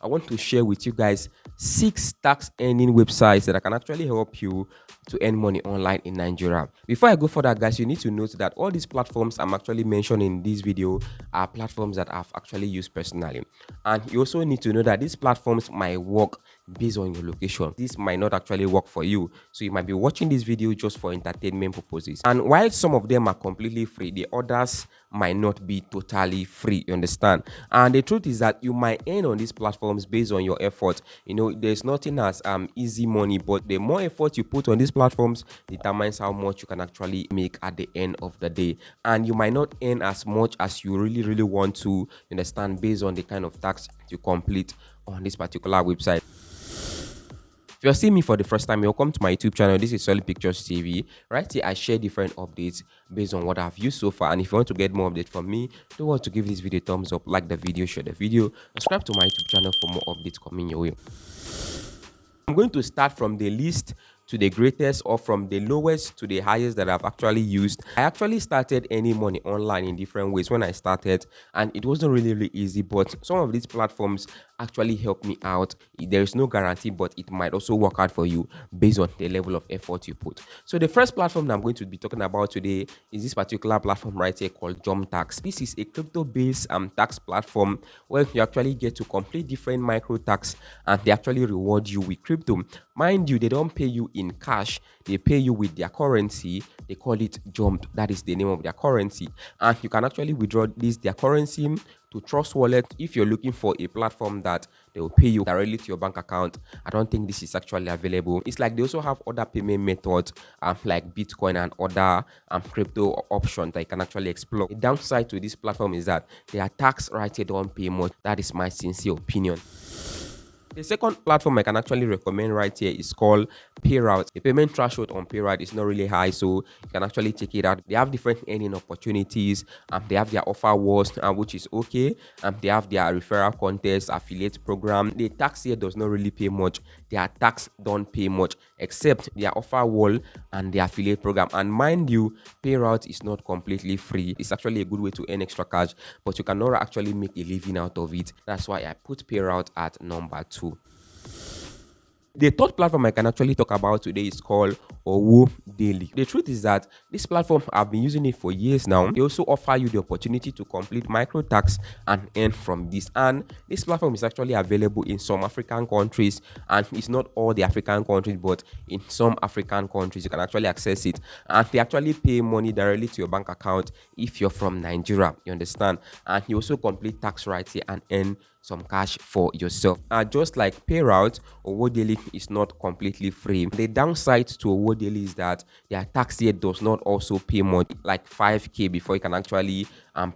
I want to share with you guys 6 tax earning websites that can actually help you to earn money online in Nigeria. Before I go further, guys, you need to note that all these platforms I'm actually mentioning in this video are platforms that I've actually used personally. And you also need to know that these platforms might work based on your location. This might not actually work for you. So you might be watching this video just for entertainment purposes. And while some of them are completely free, the others might not be totally free. You understand? And the truth is that you might earn on these platforms based on your effort. You know, there's nothing as easy money, but the more effort you put on these platforms determines how much you can actually make at the end of the day. And you might not earn as much as you really want to, you understand, based on the kind of tax you complete on this particular website. If you're seeing me for the first time, welcome to my YouTube channel. This is Solid Pictures TV. Right here, I share different updates based on what I've used so far. And if you want to get more updates from me, don't want to give this video a thumbs up, like the video, share the video, subscribe to my YouTube channel for more updates coming your way. I'm going to start from the least to the greatest, or from the lowest to the highest that I've actually used. I actually started earning money online in different ways when I started, and it wasn't really easy, but some of these platforms actually helped me out. There is no guarantee, but it might also work out for you based on the level of effort you put. So the first platform that I'm going to be talking about today is this particular platform right here called Jump Tax. This is a crypto-based tax platform where you actually get to complete different micro tax, and they actually reward you with crypto. Mind you, they don't pay you in cash, they pay you with their currency. They call it Jump. That is the name of their currency, and you can actually withdraw their currency to Trust Wallet. If you're looking for a platform that they will pay you directly to your bank account, I don't think this is actually available. It's like they also have other payment methods like Bitcoin and other crypto options that you can actually explore. The downside to this platform is that their tax right here don't pay much. That is my sincere opinion. The second platform I can actually recommend right here is called Payout. The payment threshold on Payout is not really high, so you can actually check it out. They have different earning opportunities. They have their offer wars, which is okay. They have their referral contest, affiliate program. The tax here does not really pay much. Their tax don't pay much, except their offer wall and their affiliate program. And mind you, Payout is not completely free. It's actually a good way to earn extra cash, but you cannot actually make a living out of it. That's why I put Payout at number 2. The third platform I can actually talk about today is called ODaily. The truth is that this platform, I've been using it for years now. They also offer you the opportunity to complete micro tax and earn from this. And this platform is actually available in some African countries, and it's not all the African countries, but in some African countries you can actually access it. And they actually pay money directly to your bank account if you're from Nigeria. You understand? And you also complete tax right here and earn some cash for yourself. Just like Payout, ODaily is not completely free. The downside to ODaily is that their tax here does not also pay much, like 5k before you can actually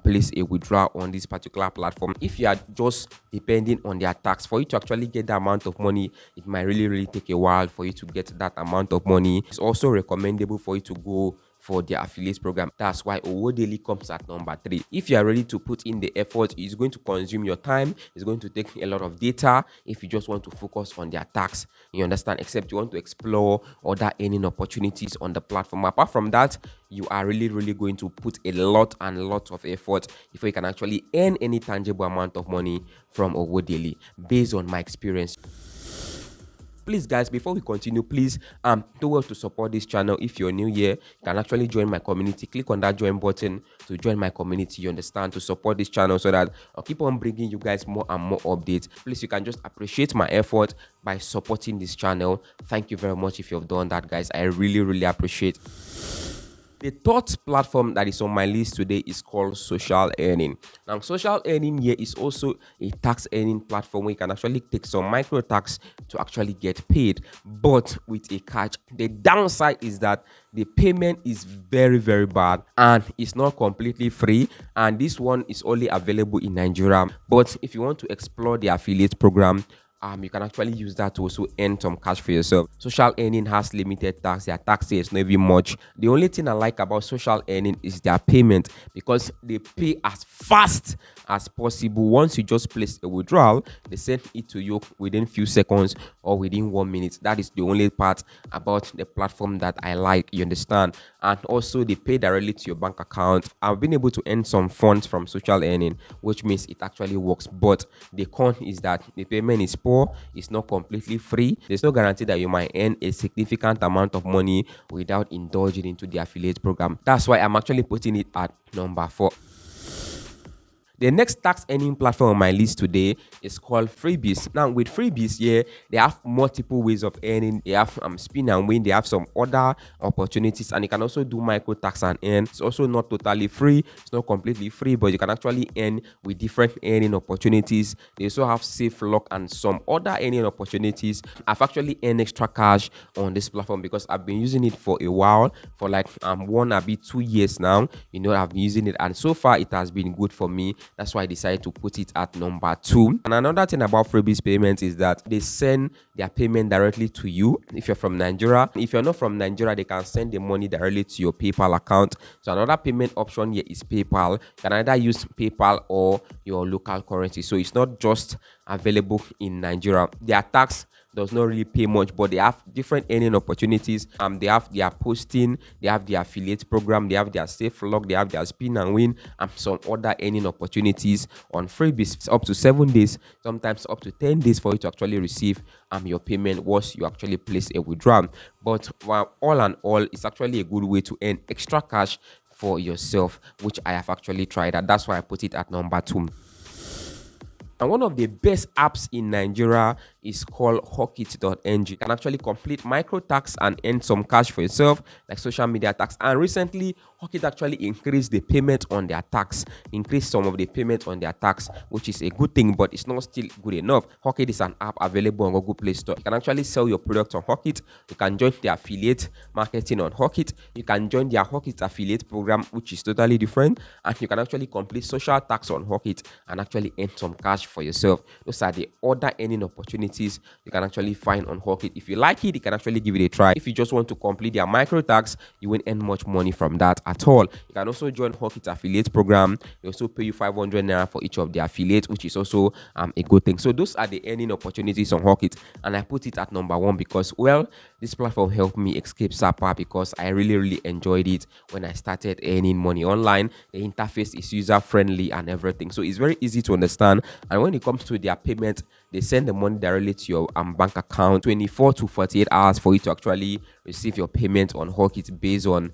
place a withdrawal on this particular platform. If you are just depending on their tax, for you to actually get that amount of money, it might really take a while for you to get that amount of money. It's also recommendable for you to go for their affiliate program. That's why ODaily comes at number 3. If you are ready to put in the effort, it's going to consume your time. It's going to take a lot of data if you just want to focus on their tax. You understand? Except you want to explore other earning opportunities on the platform. Apart from that, you are really going to put a lot of effort before you can actually earn any tangible amount of money from ODaily, based on my experience. Please guys, before we continue, please do well to support this channel. If you're new here, you can actually join my community. Click on that join button to join my community, you understand, to support this channel so that I'll keep on bringing you guys more and more updates. Please, you can just appreciate my effort by supporting this channel. Thank you very much if you've done that, guys. I really appreciate. The third platform that is on my list today is called Social Earning. Now, Social Earning here is also a tax earning platform where you can actually take some micro tax to actually get paid, but with a catch. The downside is that the payment is very bad, and it's not completely free, and this one is only available in Nigeria. But if you want to explore the affiliate program, you can actually use that to also earn some cash for yourself. Social Earning has limited tax. Their tax here is not even much. The only thing I like about Social Earning is their payment, because they pay as fast as possible. Once you just place a withdrawal, they send it to you within few seconds or within 1 minute. That is the only part about the platform that I like, you understand. And also they pay directly to your bank account. I've been able to earn some funds from social earning, which means it actually works. But the con is that the payment is poor, it's not completely free. There's no guarantee that you might earn a significant amount of money without indulging into the affiliate program. That's why I'm actually putting it at number 4. The next tax earning platform on my list today is called Freebies. Now, with Freebies, yeah, they have multiple ways of earning. They have spin and win. They have some other opportunities, and you can also do micro tax and earn. It's also not totally free. It's not completely free, but you can actually earn with different earning opportunities. They also have safe lock and some other earning opportunities. I've actually earned extra cash on this platform because I've been using it for a while, for like 2 years now. You know, I've been using it, and so far it has been good for me. That's why I decided to put it at number 2. And another thing about Freebies payments is that they send their payment directly to you if you're from Nigeria. If you're not from Nigeria, they can send the money directly to your PayPal account. So another payment option here is PayPal. You can either use PayPal or your local currency. So it's not just available in Nigeria. Their tax does not really pay much, but they have different earning opportunities. They have their posting, they have their affiliate program, they have their safe lock, they have their spin and win, and some other earning opportunities on Freebies. It's up to 7 days, sometimes up to 10 days for you to actually receive your payment once you actually place a withdrawal. But all in all, it's actually a good way to earn extra cash for yourself, which I have actually tried, and that's why I put it at number 2. And one of the best apps in Nigeria is called hawkit.ng. You can actually complete micro tax and earn some cash for yourself, like social media tax. And recently, Hockit actually increased the payment on their tax, increased some of the payment on their tax, which is a good thing, but it's not still good enough. Hockit is an app available on Google Play Store. You can actually sell your product on Hockit. You can join the affiliate marketing on Hockit. You can join their Hockit affiliate program, which is totally different. And you can actually complete social tax on Hockit and actually earn some cash for yourself. Those are the other earning opportunities you can actually find on Hockit. If you like it, you can actually give it a try. If you just want to complete their micro tax, you won't earn much money from that at all. You can also join Hockit affiliate program. They also pay you 500 naira for each of the affiliates, which is also a good thing. So those are the earning opportunities on Hockit, and I put it at number 1 because, well, this platform helped me escape SAPA because I really enjoyed it when I started earning money online. The interface is user friendly and everything, so it's very easy to understand. And when it comes to their payment, they send the money directly to your bank account 24 to 48 hours for you to actually receive your payment on Hockit based on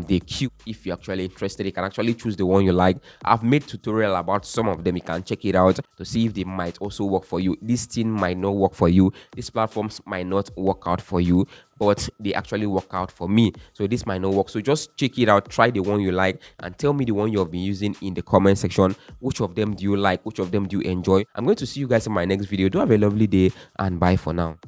the queue. If you're actually interested, you can actually choose the one you like. I've made tutorial about some of them. You can check it out to see if they might also work for you. This thing might not work for you. These platforms might not work out for you, but they actually work out for me. So this might not work. So just check it out, try the one you like, and tell me the one you have been using in the comment section. Which of them do you like? Which of them do you enjoy? I'm going to see you guys in my next video. Do have a lovely day, and bye for now.